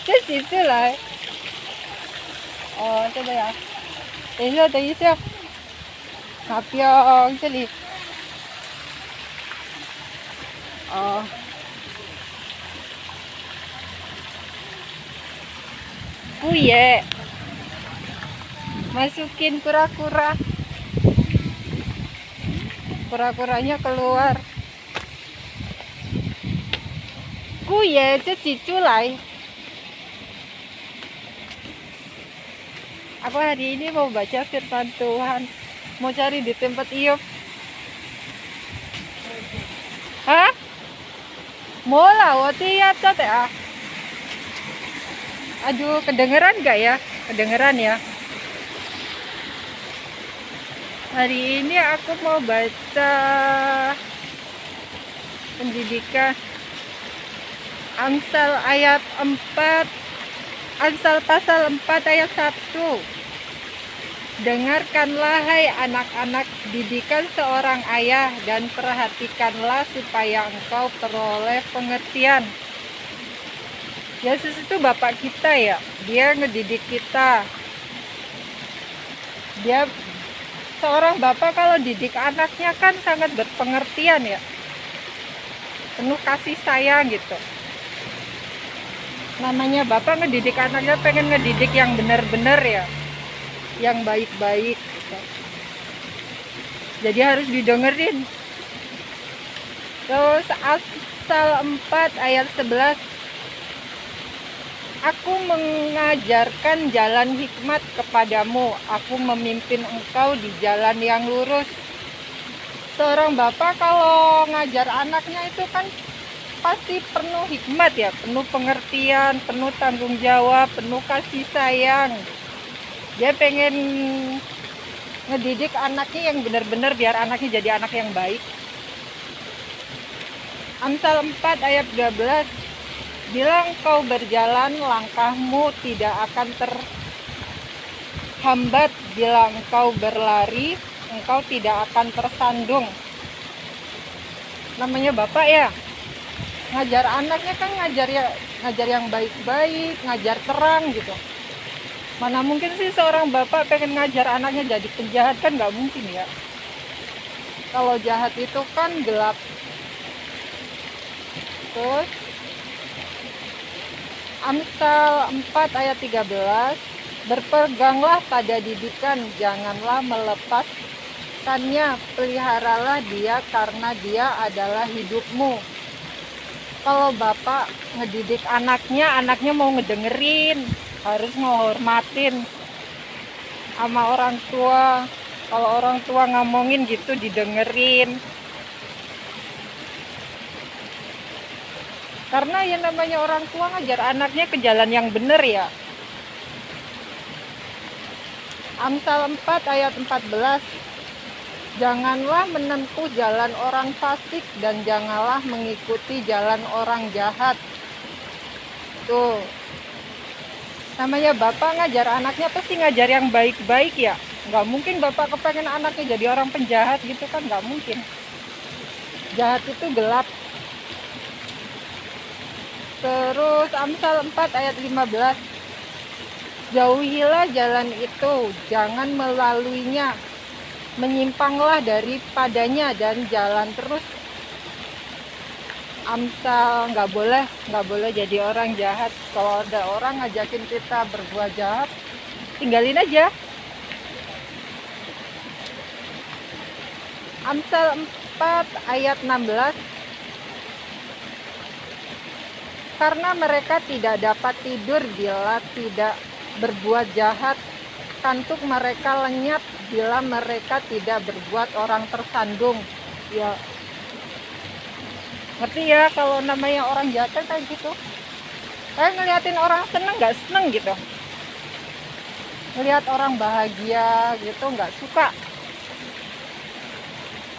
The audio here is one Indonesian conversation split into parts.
这几次来？哦，这个呀。等一下，等一下，哪边？这里。哦。Kuye. Masukin kura-kura. Kura-kuranya keluar. Kuye, culai. Aku hari ini mau baca firman Tuhan. Mau cari di tempat Iyob. Hah? Mau lah, ya, aduh, kedengeran gak ya? Kedengeran ya. Hari ini aku mau baca pendidikan Amsal ayat 4, Amsal pasal 4 ayat 1. Dengarkanlah hai anak-anak didikan seorang ayah, dan perhatikanlah supaya engkau peroleh pengertian. Yesus itu Bapak kita ya, dia ngedidik kita. Dia seorang bapak kalau didik anaknya kan sangat berpengertian ya, penuh kasih sayang gitu. Namanya bapak ngedidik anaknya pengen ngedidik yang benar-benar ya, yang baik-baik gitu. Jadi harus didengerin. Terus Amsal 4 ayat 11. Aku mengajarkan jalan hikmat kepadamu, aku memimpin engkau di jalan yang lurus. Seorang bapak kalau ngajar anaknya itu kan pasti penuh hikmat ya, penuh pengertian, penuh tanggung jawab, penuh kasih sayang. Dia pengen ngedidik anaknya yang benar-benar biar anaknya jadi anak yang baik. Amsal 4 ayat 12. Bila engkau berjalan, langkahmu tidak akan terhambat. Bila engkau berlari, engkau tidak akan tersandung. Namanya bapak ya, ngajar anaknya kan ngajar yang baik-baik, ngajar terang gitu. Mana mungkin sih seorang bapak pengen ngajar anaknya jadi penjahat, kan nggak mungkin ya. Kalau jahat itu kan gelap. Terus Amsal 4 ayat 13. Berpeganglah pada didikan, janganlah melepaskannya, peliharalah dia karena dia adalah hidupmu. Kalau bapak ngedidik anaknya mau ngedengerin, harus menghormatin sama orang tua. Kalau orang tua ngomongin gitu didengerin. Karena yang namanya orang tua ngajar anaknya ke jalan yang benar ya. Amsal 4 ayat 14. Janganlah menempuh jalan orang fasik dan janganlah mengikuti jalan orang jahat. Tuh. Namanya bapak ngajar anaknya pasti ngajar yang baik-baik ya. Nggak mungkin bapak kepengen anaknya jadi orang penjahat gitu kan, nggak mungkin. Jahat itu gelap. Terus Amsal 4 ayat 15. Jauhilah jalan itu, jangan melaluinya. Menyimpanglah daripadanya dan jalan terus. Amsal nggak boleh jadi orang jahat. Kalau ada orang ngajakin kita berbuat jahat, tinggalin aja. Amsal 4 ayat 16. Karena mereka tidak dapat tidur bila tidak berbuat jahat, kantuk mereka lenyap bila mereka tidak berbuat orang tersandung. Ya, ngerti ya kalau namanya orang jahat kayak gitu. Kayak ngeliatin orang seneng nggak seneng gitu. Ngeliat orang bahagia gitu nggak suka.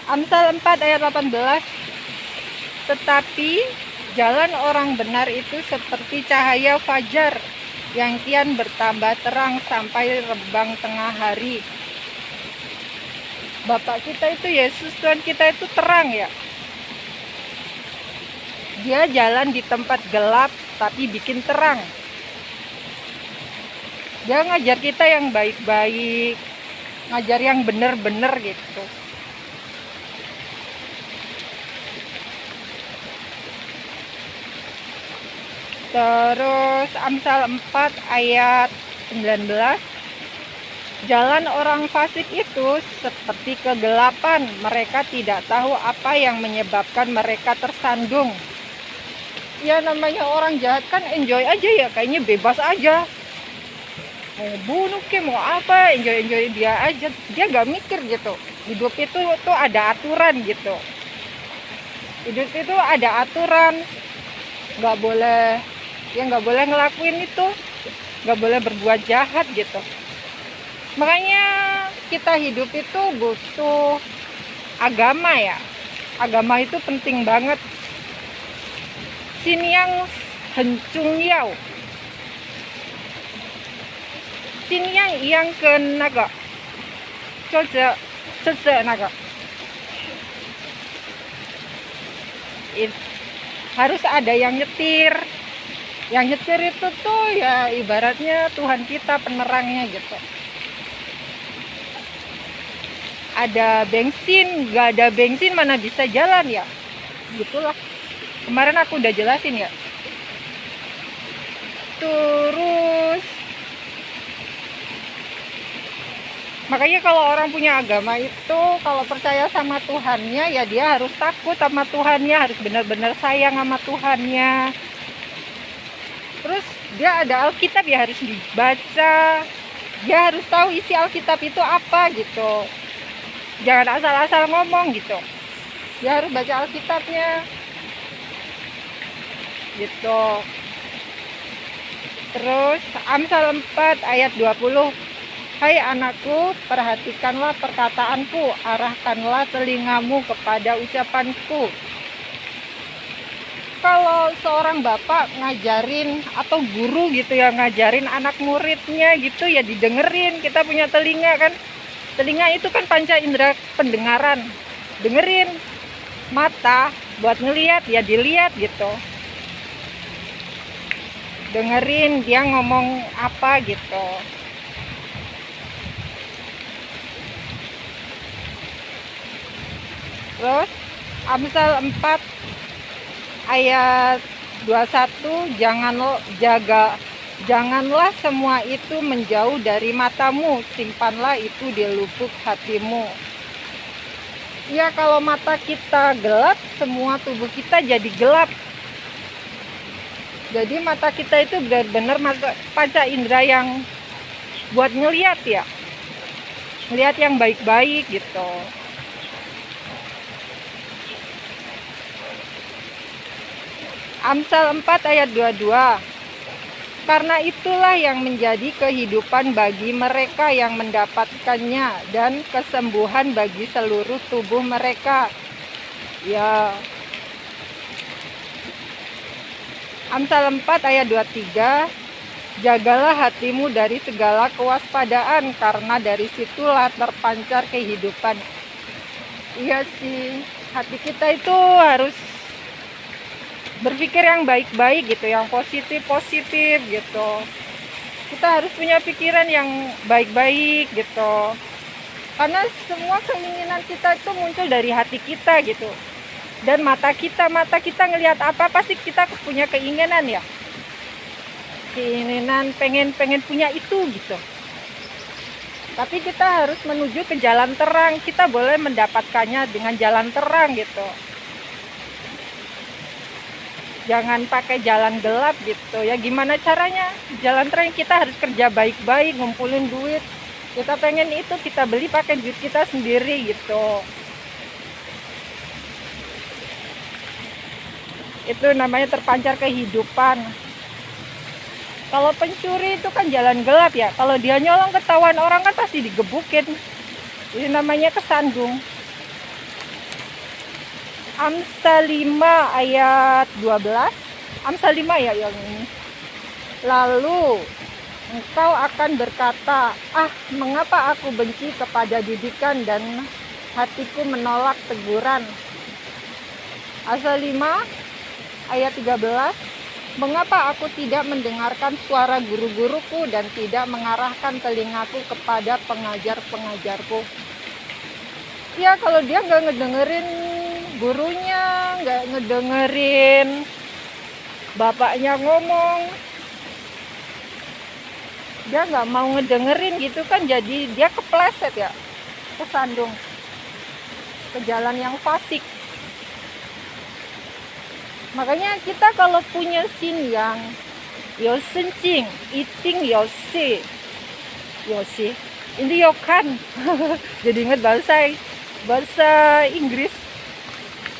Amsal 4 ayat 18. Tetapi jalan orang benar itu seperti cahaya fajar yang kian bertambah terang sampai rebang tengah hari. Bapak kita itu Yesus, Tuhan kita itu terang ya. Dia jalan di tempat gelap, tetapi bikin terang. Dia ngajar kita yang baik-baik, ngajar yang bener-bener gitu. Terus Amsal 4 ayat 19, jalan orang fasik itu seperti kegelapan, mereka tidak tahu apa yang menyebabkan mereka tersandung. Ya namanya orang jahat kan enjoy aja ya, kayaknya bebas aja. Mau bunuh ke mau apa, enjoy dia aja. Dia gak mikir gitu. Hidup itu tuh ada aturan gitu. Hidup itu ada aturan. Gak boleh ngelakuin itu. Gak boleh berbuat jahat gitu. Makanya kita hidup itu butuh agama ya. Agama itu penting banget. Sinyang hencung yau. Sinyang yang ke naga. Coba naga. Harus ada yang nyetir. Yang nyetir itu tuh ya ibaratnya Tuhan kita, penerangnya gitu. Ada bensin, gak ada bensin mana bisa jalan ya. Gitulah. Kemarin aku udah jelasin ya. Terus makanya kalau orang punya agama itu, kalau percaya sama Tuhannya ya dia harus takut sama Tuhannya, harus benar-benar sayang sama Tuhannya. Terus dia ada Alkitab ya harus dibaca. Dia harus tahu isi Alkitab itu apa gitu. Jangan asal-asal ngomong gitu. Dia harus baca Alkitabnya. Gitu. Terus Amsal 4 ayat 20. Hai anakku, perhatikanlah perkataanku, arahkanlah telingamu kepada ucapanku. Kalau seorang bapak ngajarin atau guru gitu ya ngajarin anak muridnya gitu ya didengerin. Kita punya telinga kan. Telinga itu kan panca indera pendengaran. Dengerin. Mata buat ngelihat ya dilihat gitu. Dengerin dia ngomong apa gitu. Terus Amsal 4 ayat 21, janganlah semua itu menjauh dari matamu, simpanlah itu di lubuk hatimu. Ya kalau mata kita gelap, semua tubuh kita jadi gelap. Jadi mata kita itu benar-benar panca indera yang buat ngelihat ya. Ngelihat yang baik-baik gitu. Amsal 4 ayat 22. Karena itulah yang menjadi kehidupan bagi mereka yang mendapatkannya dan kesembuhan bagi seluruh tubuh mereka. Ya. Amsal 4 ayat 23. Jagalah hatimu dari segala kewaspadaan, karena dari situlah terpancar kehidupan. Iya sih, hati kita itu harus berpikir yang baik-baik gitu, yang positif gitu. Kita harus punya pikiran yang baik-baik gitu. Karena semua keinginan kita itu muncul dari hati kita gitu. Dan mata kita ngelihat apa pasti kita punya keinginan ya. Keinginan pengen punya itu gitu. Tapi kita harus menuju ke jalan terang. Kita boleh mendapatkannya dengan jalan terang gitu. Jangan pakai jalan gelap gitu ya. Gimana caranya? Jalan terang kita harus kerja baik-baik, ngumpulin duit. Kita pengen itu kita beli pakai duit kita sendiri gitu. Itu namanya terpancar kehidupan. Kalau pencuri itu kan jalan gelap ya. Kalau dia nyolong ketahuan orang kan pasti digebukin. Ini namanya kesandung. Amsal 5 ayat 12. Amsal 5 ya yang ini. Lalu engkau akan berkata, mengapa aku benci kepada didikan dan hatiku menolak teguran. Amsal 5 ayat 13. Mengapa aku tidak mendengarkan suara guru-guruku dan tidak mengarahkan telingaku kepada pengajar-pengajarku? Ya kalau dia nggak ngedengerin gurunya, nggak ngedengerin bapaknya ngomong, dia nggak mau ngedengerin gitu kan, jadi dia kepleset ya, kesandung ke jalan yang fasik. Makanya kita kalau punya sin yang yo sencing, eating yo si, ini yo kan, jadi inget bahasa Inggris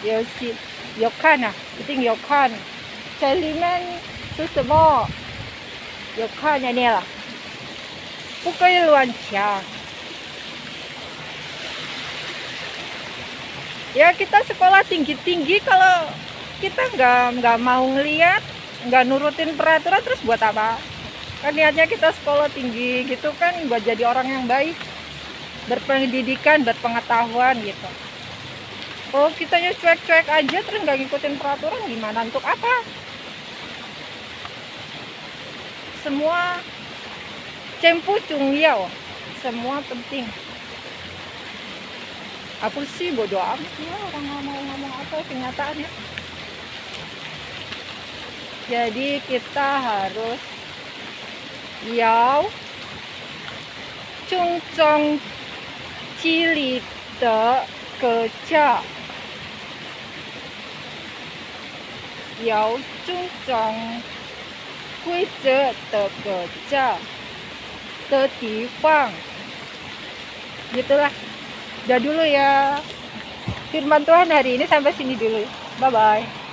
yo si, yo kan eating yo kan, celimen itu semua yo kan ini lah, bukan luancang. Ya kita sekolah tinggi-tinggi kalau kita nggak mau ngeliat, nggak nurutin peraturan, terus buat apa? Kan niatnya kita sekolah tinggi gitu kan buat jadi orang yang baik, berpendidikan, berpengetahuan gitu. Kalau kitanya cuek-cuek aja terus nggak ngikutin peraturan, gimana? Untuk apa? Semua cempu cung yao, semua penting. Aku sih bodo amat ya orang ngomong apa kenyataannya. Jadi kita harus yao chung chong cili de kerja, yao chung chong规则的kerja的地方. Gitulah. Udah dulu ya. Firman Tuhan hari ini sampai sini dulu. Bye bye.